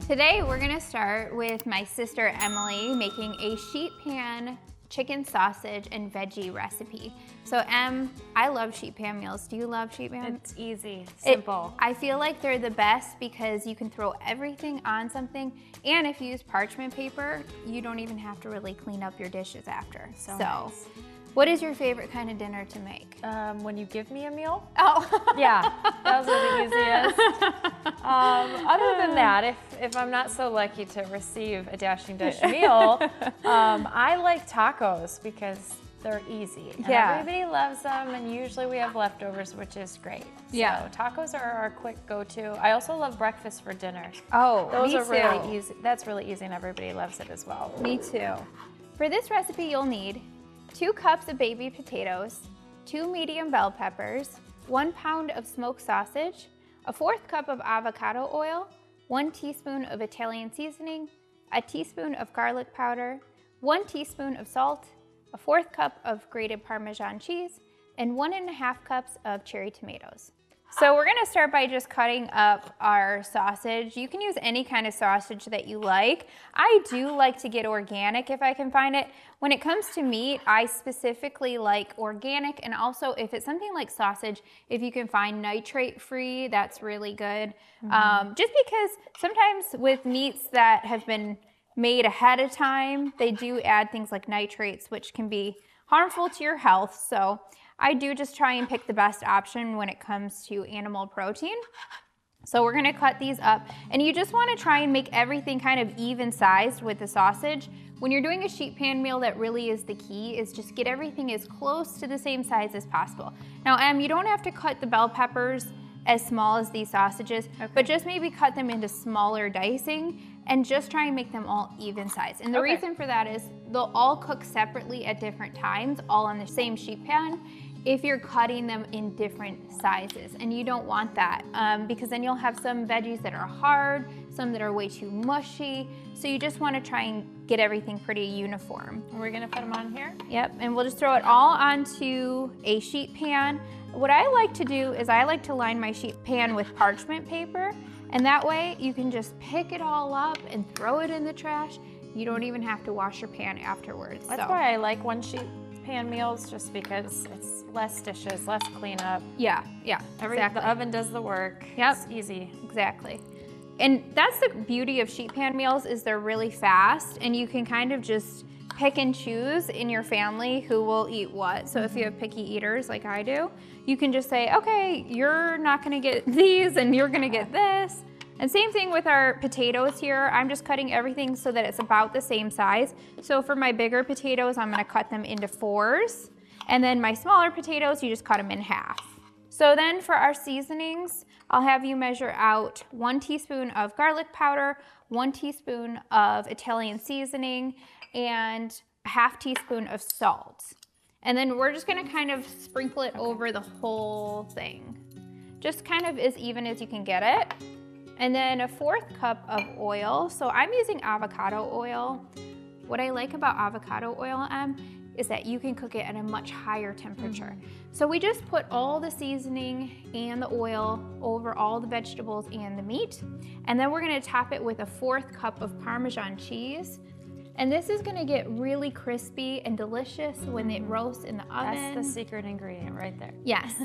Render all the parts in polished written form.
Today we're gonna start with my sister Emily making a sheet pan chicken sausage and veggie recipe. So I love sheet pan meals. Do you love sheet pan? It's easy, simple. I feel like they're the best because you can throw everything on something, and if you use parchment paper, you don't even have to really clean up your dishes after. So nice. What is your favorite kind of dinner to make? When you give me a meal. Oh. Yeah, those are the easiest. Other than that, if I'm not so lucky to receive a dashing dish meal, I like tacos because they're easy. And everybody loves them, and usually we have leftovers, which is great. Yeah. So tacos are our quick go-to. I also love breakfast for dinner. Oh, those me are too. really easy. That's really easy, and everybody loves it as well. Me too. For this recipe, you'll need 2 cups of baby potatoes, 2 medium bell peppers, 1 pound of smoked sausage, a 1/4 cup of avocado oil, 1 teaspoon of Italian seasoning, a teaspoon of garlic powder, 1 teaspoon of salt, a 1/4 cup of grated Parmesan cheese, and 1½ cups of cherry tomatoes. So we're gonna start by just cutting up our sausage. You can use any kind of sausage that you like. I do like to get organic if I can find it. When it comes to meat, I specifically like organic, and also if it's something like sausage, if you can find nitrate-free, that's really good. Just because sometimes with meats that have been made ahead of time, they do add things like nitrates, which can be harmful to your health. So I do just try and pick the best option when it comes to animal protein. So we're gonna cut these up, and you just wanna try and make everything kind of even sized with the sausage. When you're doing a sheet pan meal, that really is the key, is just get everything as close to the same size as possible. Now, you don't have to cut the bell peppers as small as these sausages, but just maybe cut them into smaller dicing and just try and make them all even size. And the reason for that is they'll all cook separately at different times, all on the same sheet pan, if you're cutting them in different sizes. And you don't want that because then you'll have some veggies that are hard, some that are way too mushy. So you just want to try and get everything pretty uniform. And we're gonna put them on here? Yep, and we'll just throw it all onto a sheet pan. What I like to do is I like to line my sheet pan with parchment paper, and that way you can just pick it all up and throw it in the trash. You don't even have to wash your pan afterwards. That's why I like 1 sheet pan meals, just because it's less dishes, less cleanup. Yeah, exactly. The oven does the work. Yep. It's easy. Exactly. And that's the beauty of sheet pan meals, is they're really fast, and you can kind of just pick and choose in your family who will eat what. So if you have picky eaters like I do, you can just say, okay, you're not gonna get these and you're gonna get this. And same thing with our potatoes here. I'm just cutting everything so that it's about the same size. So for my bigger potatoes, I'm gonna cut them into 4s. And then my smaller potatoes, you just cut them in half. So then for our seasonings, I'll have you measure out 1 teaspoon of garlic powder, 1 teaspoon of Italian seasoning, and a 1/2 teaspoon of salt. And then we're just gonna kind of sprinkle it over the whole thing. Just kind of as even as you can get it. And then a 1/4 cup of oil. So I'm using avocado oil. What I like about avocado oil, is that you can cook it at a much higher temperature. So we just put all the seasoning and the oil over all the vegetables and the meat. And then we're gonna top it with a 1/4 cup of Parmesan cheese. And this is gonna get really crispy and delicious when it roasts in the oven. That's the secret ingredient right there. Yes.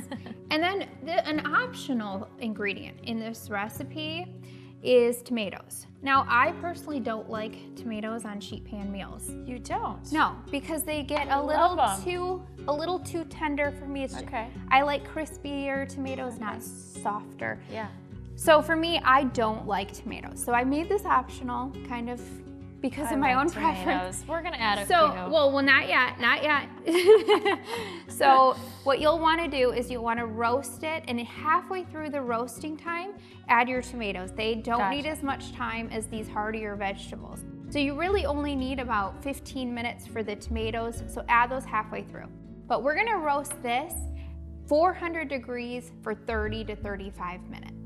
And then an optional ingredient in this recipe is tomatoes. Now, I personally don't like tomatoes on sheet pan meals. You don't? No, because they get a little too tender for me. I like crispier tomatoes, not softer. Yeah. So for me, I don't like tomatoes. So I made this optional, kind of because of my own preference. We're gonna add a few. Well, not yet. So what you'll wanna do is you'll wanna roast it, and halfway through the roasting time, add your tomatoes. They don't need as much time as these heartier vegetables. So you really only need about 15 minutes for the tomatoes, so add those halfway through. But we're gonna roast this 400 degrees for 30 to 35 minutes.